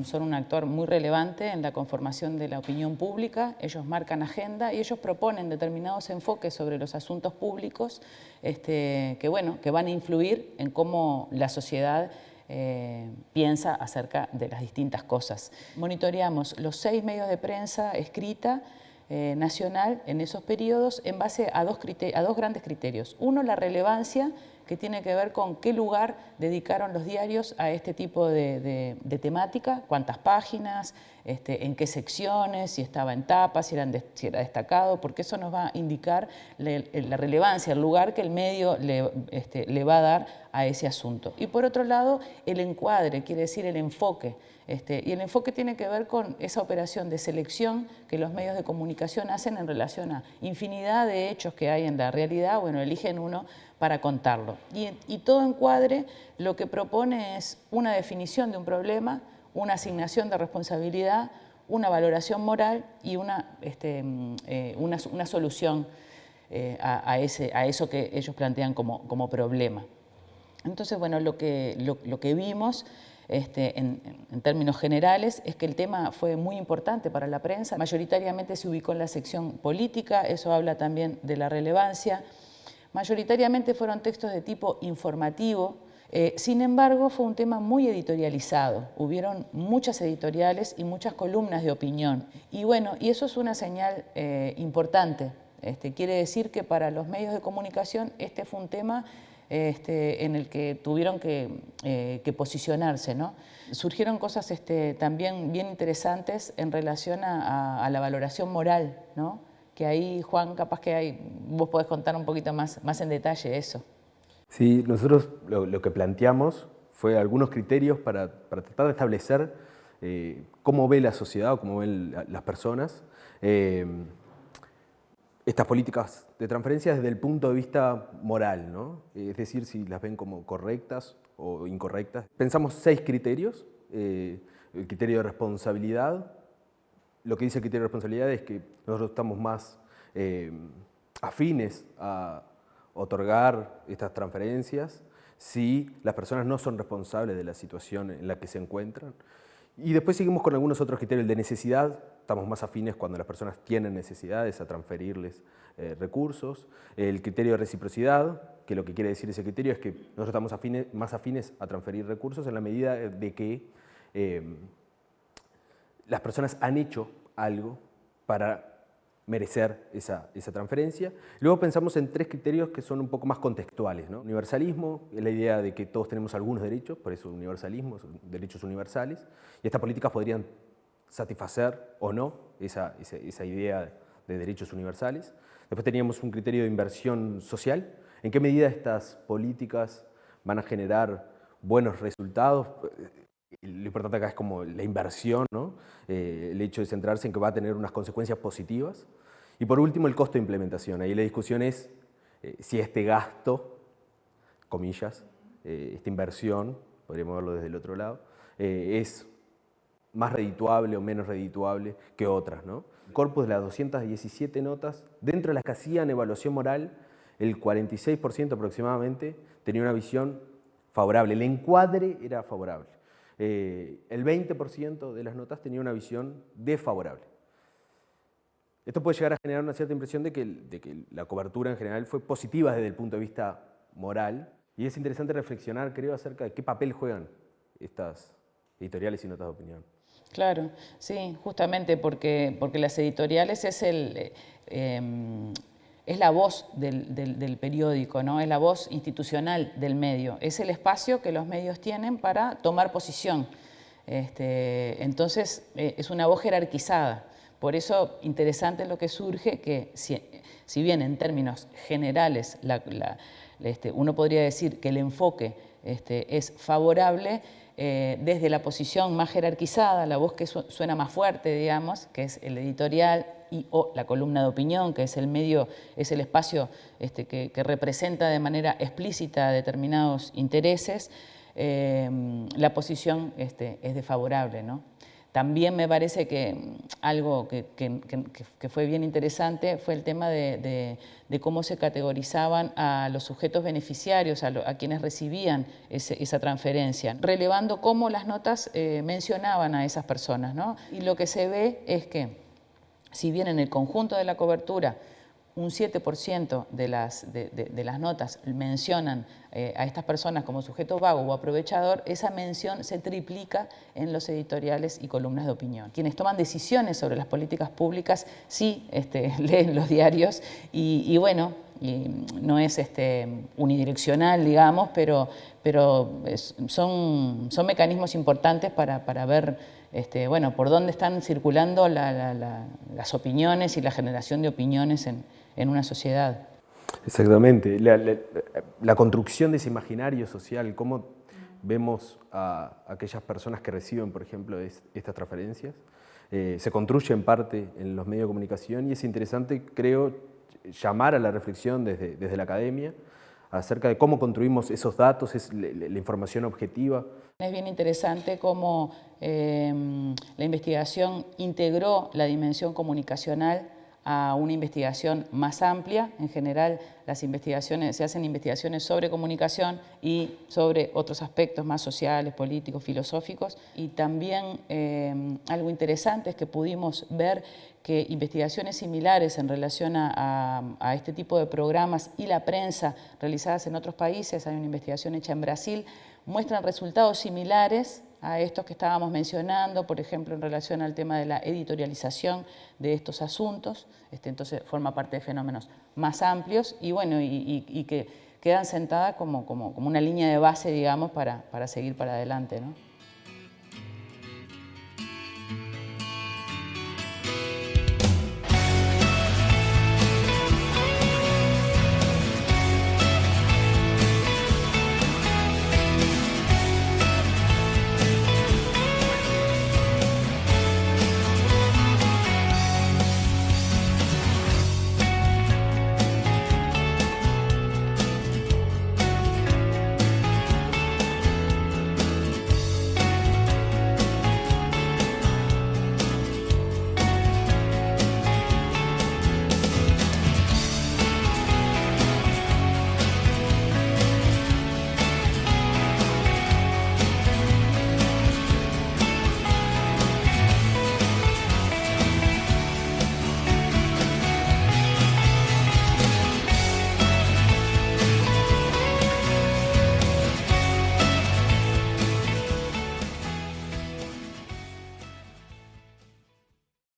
son un actor muy relevante en la conformación de la opinión pública. Ellos marcan agenda y ellos proponen determinados enfoques sobre los asuntos públicos que van a influir en cómo la sociedad piensa acerca de las distintas cosas. Monitoreamos los 6 medios de prensa escrita nacional en esos periodos en base a dos grandes criterios. Uno, la relevancia, que tiene que ver con qué lugar dedicaron los diarios a este tipo de temática, cuántas páginas, en qué secciones, si estaba en tapa, si era destacado, porque eso nos va a indicar la relevancia, el lugar que el medio le va a dar a ese asunto. Y por otro lado, el encuadre, quiere decir el enfoque. Y el enfoque tiene que ver con esa operación de selección que los medios de comunicación hacen en relación a infinidad de hechos que hay en la realidad. Bueno, eligen uno para contarlo. Y todo encuadre lo que propone es una definición de un problema, una asignación de responsabilidad, una valoración moral y una solución a eso que ellos plantean como problema. Entonces, bueno, lo que vimos en términos generales es que el tema fue muy importante para la prensa. Mayoritariamente se ubicó en la sección política, eso habla también de la relevancia. Mayoritariamente fueron textos de tipo informativo. Sin embargo, fue un tema muy editorializado. Hubieron muchas editoriales y muchas columnas de opinión. Y bueno, y eso es una señal importante. Quiere decir que para los medios de comunicación este fue un tema en el que tuvieron que posicionarse, ¿no? Surgieron cosas también bien interesantes en relación a la valoración moral, ¿no? Que ahí, Juan, capaz que vos podés contar un poquito más en detalle eso. Sí, nosotros lo que planteamos fue algunos criterios para tratar de establecer cómo ve la sociedad o cómo ven las personas estas políticas de transferencia desde el punto de vista moral, ¿no? Es decir, si las ven como correctas o incorrectas. Pensamos 6 criterios. El criterio de responsabilidad. Lo que dice el criterio de responsabilidad es que nosotros estamos más afines a otorgar estas transferencias si las personas no son responsables de la situación en la que se encuentran. Y después seguimos con algunos otros criterios. El de necesidad, estamos más afines cuando las personas tienen necesidades a transferirles recursos. El criterio de reciprocidad, que lo que quiere decir ese criterio es que nosotros estamos más afines a transferir recursos en la medida de que las personas han hecho algo para merecer esa transferencia. Luego pensamos en 3 criterios que son un poco más contextuales, ¿no? Universalismo, es la idea de que todos tenemos algunos derechos, por eso universalismo, son derechos universales, y estas políticas podrían satisfacer o no esa idea de derechos universales. Después teníamos un criterio de inversión social, en qué medida estas políticas van a generar buenos resultados. Lo importante acá es como la inversión, ¿no? El hecho de centrarse en que va a tener unas consecuencias positivas. Y por último, el costo de implementación. Ahí la discusión es si este gasto, comillas, esta inversión, podríamos verlo desde el otro lado, es más redituable o menos redituable que otras, ¿no? El corpus de las 217 notas, dentro de las que hacían evaluación moral, el 46% aproximadamente tenía una visión favorable. El encuadre era favorable. El 20% de las notas tenía una visión desfavorable. Esto puede llegar a generar una cierta impresión de que la cobertura en general fue positiva desde el punto de vista moral, y es interesante reflexionar, creo, acerca de qué papel juegan estas editoriales y notas de opinión. Claro, sí, justamente porque las editoriales es la voz del periódico, ¿no? Es la voz institucional del medio, es el espacio que los medios tienen para tomar posición. Entonces, es una voz jerarquizada. Por eso, interesante lo que surge, que si bien en términos generales uno podría decir que el enfoque es favorable, desde la posición más jerarquizada, la voz que suena más fuerte, digamos, que es el editorial o la columna de opinión, que es el medio, es el espacio que representa de manera explícita determinados intereses, la posición es desfavorable, ¿no? También me parece que algo que fue bien interesante fue el tema de cómo se categorizaban a los sujetos beneficiarios, a quienes recibían esa transferencia, relevando cómo las notas mencionaban a esas personas, ¿no? Y lo que se ve es que, si bien en el conjunto de la cobertura un 7% de las notas mencionan a estas personas como sujeto vago o aprovechador, esa mención se triplica en los editoriales y columnas de opinión. Quienes toman decisiones sobre las políticas públicas sí leen los diarios y bueno, y no es unidireccional, digamos, pero son mecanismos importantes para ver bueno, por dónde están circulando las opiniones y la generación de opiniones en una sociedad. Exactamente. La construcción de ese imaginario social, cómo vemos a aquellas personas que reciben, por ejemplo, estas transferencias, se construye en parte en los medios de comunicación y es interesante, creo, llamar a la reflexión desde la academia acerca de cómo construimos esos datos, la información objetiva. Es bien interesante cómo la investigación integró la dimensión comunicacional a una investigación más amplia. En general, se hacen investigaciones sobre comunicación y sobre otros aspectos más sociales, políticos, filosóficos. Y también algo interesante es que pudimos ver que investigaciones similares en relación a este tipo de programas y la prensa realizadas en otros países, hay una investigación hecha en Brasil, muestran resultados similares a estos que estábamos mencionando, por ejemplo, en relación al tema de la editorialización de estos asuntos. Entonces forma parte de fenómenos más amplios y, bueno, y que quedan sentadas como una línea de base, digamos, para seguir para adelante, ¿no?